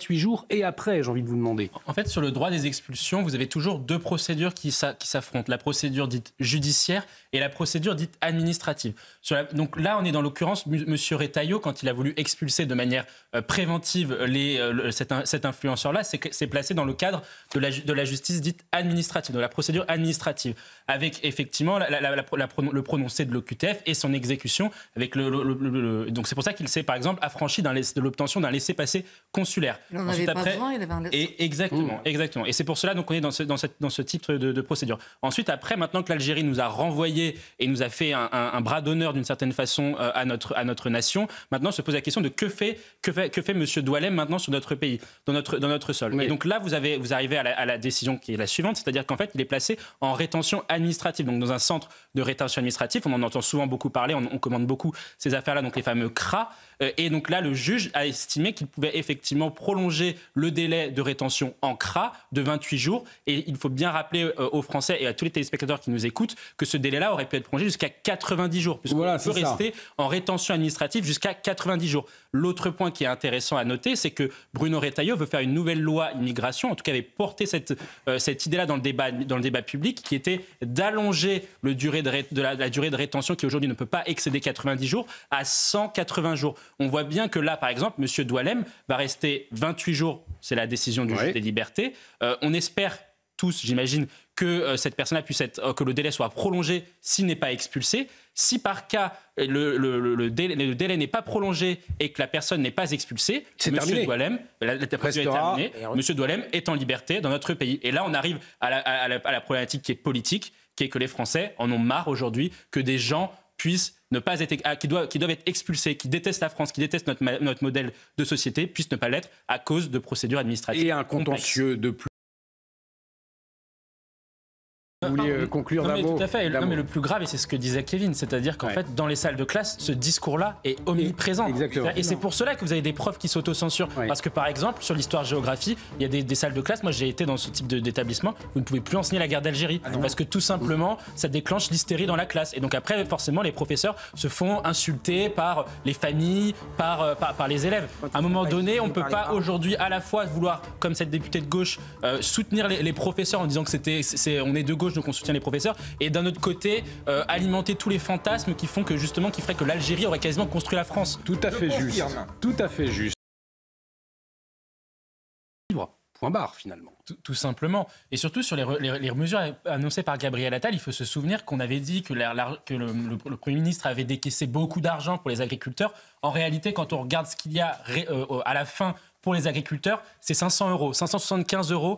28 jours et après, j'ai envie de vous demander. En fait, sur le droit des expulsions, vous avez toujours deux procédures qui s'affrontent. La procédure dite judiciaire et la procédure dite administrative. Donc là, on est dans l'occurrence, M. Retailleau, quand il a voulu expulser de manière préventive cet influenceur-là, c'est placé dans le cadre de la justice dite administrative, de la procédure administrative, avec effectivement le prononcé de l'OQTF et son exécution. Donc c'est pour ça qu'il s'est, par exemple, affranchi de l'obtention d'un laissez-passer consulaire. Il n'en avait pas besoin, il avait un laissez-passer. Exactement. Et c'est pour cela donc on est dans ce type de procédure. Ensuite, après, maintenant que l'Algérie nous a renvoyés et nous a fait un bras d'honneur d'une certaine façon à notre nation, maintenant se pose la question de que fait M. Doualem maintenant sur notre pays, dans notre sol. Oui. Et donc là, vous arrivez à la décision qui est la suivante, c'est-à-dire qu'en fait, il est placé en rétention administrative, donc dans un centre de rétention administrative. On en entend souvent beaucoup parler, on commande beaucoup ces affaires-là, donc les fameux CRA. Et donc là, le juge a estimé qu'il pouvait effectivement prolonger le délai de rétention en CRA de 28 jours. Et il faut bien rappeler aux Français et à tous les téléspectateurs qui nous écoutent que ce délai-là aurait pu être prolongé jusqu'à 90 jours, puisqu'on peut rester en rétention administrative jusqu'à 90 jours. L'autre point qui est intéressant à noter, c'est que Bruno Retailleau veut faire une nouvelle loi immigration, en tout cas avait porté cette idée-là dans le débat public, qui était d'allonger la durée de rétention qui aujourd'hui ne peut pas excéder 90 jours à 180 jours. On voit bien que là, par exemple, M. Doualem va rester 28 jours, c'est la décision du juge des libertés. On espère tous, j'imagine, que cette personne-là que le délai soit prolongé s'il n'est pas expulsé. Si par cas le délai n'est pas prolongé et que la personne n'est pas expulsée, M. Doualem, la procédure est terminée, M. Doualem est en liberté dans notre pays. Et là, on arrive à la problématique qui est politique, qui est que les Français en ont marre aujourd'hui que des gens puissent ne pas être, qui doivent être expulsés, qui détestent la France, qui détestent notre modèle de société, puissent ne pas l'être à cause de procédures administratives. Et un contentieux de plus. Vous voulez conclure d'un mot? Tout à fait. Mais le plus grave, et c'est ce que disait Kevin, c'est-à-dire qu'en fait, dans les salles de classe, ce discours-là est omniprésent. Exactement. Et c'est pour cela que vous avez des profs qui s'autocensurent. Parce que, par exemple, sur l'histoire-géographie, il y a des salles de classe. Moi, j'ai été dans ce type d'établissement. Vous ne pouvez plus enseigner la guerre d'Algérie. Parce que, tout simplement, ça déclenche l'hystérie dans la classe. Et donc, après, forcément, les professeurs se font insulter par les familles, par les élèves. À un moment donné, on ne peut pas aujourd'hui à la fois vouloir, comme cette députée de gauche, soutenir les professeurs en disant que on est de gauche, donc on soutient les professeurs, et d'un autre côté alimenter tous les fantasmes qui feraient que l'Algérie aurait quasiment construit la France. Tout à fait juste. Tout à fait juste. Point barre finalement. Tout simplement. Et surtout sur les mesures annoncées par Gabriel Attal, il faut se souvenir qu'on avait dit que le Premier ministre avait décaissé beaucoup d'argent pour les agriculteurs. En réalité, quand on regarde ce qu'il y a à la fin pour les agriculteurs, c'est 500 €, 575 €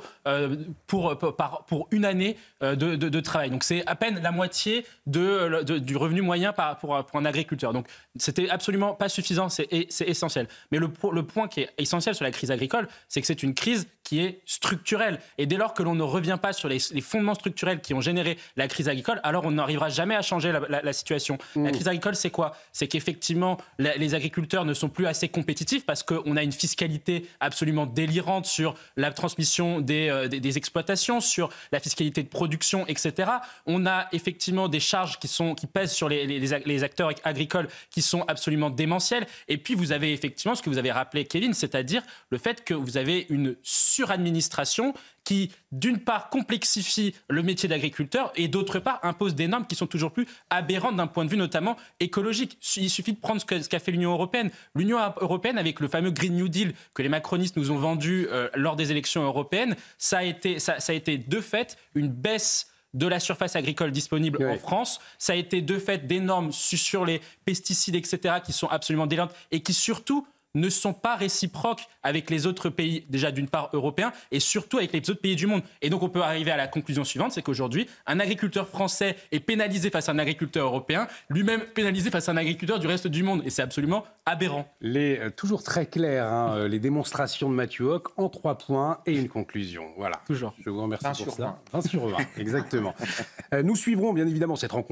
pour une année de travail. Donc c'est à peine la moitié du revenu moyen pour un agriculteur. Donc c'était absolument pas suffisant, c'est essentiel. Mais le point qui est essentiel sur la crise agricole, c'est que c'est une crise qui est structurelle. Et dès lors que l'on ne revient pas sur les fondements structurels qui ont généré la crise agricole, alors on n'arrivera jamais à changer la situation. La crise agricole, c'est quoi? C'est qu'effectivement, les agriculteurs ne sont plus assez compétitifs parce qu'on a une fiscalité absolument délirante sur la transmission des exploitations, sur la fiscalité de production, etc. On a effectivement des charges qui pèsent sur les acteurs agricoles qui sont absolument démentielles. Et puis vous avez effectivement ce que vous avez rappelé, Kevin, c'est-à-dire le fait que vous avez une suradministration qui, d'une part, complexifie le métier d'agriculteur et, d'autre part, impose des normes qui sont toujours plus aberrantes d'un point de vue notamment écologique. Il suffit de prendre ce qu'a fait l'Union européenne. L'Union européenne, avec le fameux Green New Deal que les macronistes nous ont vendu lors des élections européennes, ça a été de fait une baisse de la surface agricole disponible en France. Ça a été de fait des normes sur les pesticides, etc., qui sont absolument délirantes et qui, surtout, ne sont pas réciproques avec les autres pays, déjà d'une part européens, et surtout avec les autres pays du monde. Et donc on peut arriver à la conclusion suivante, c'est qu'aujourd'hui, un agriculteur français est pénalisé face à un agriculteur européen, lui-même pénalisé face à un agriculteur du reste du monde. Et c'est absolument aberrant. Toujours très clair, les démonstrations de Mathieu Hoc en 3 points et une conclusion. Voilà. Toujours. Je vous remercie pour ça. 20 sur 20, exactement. Nous suivrons bien évidemment cette rencontre.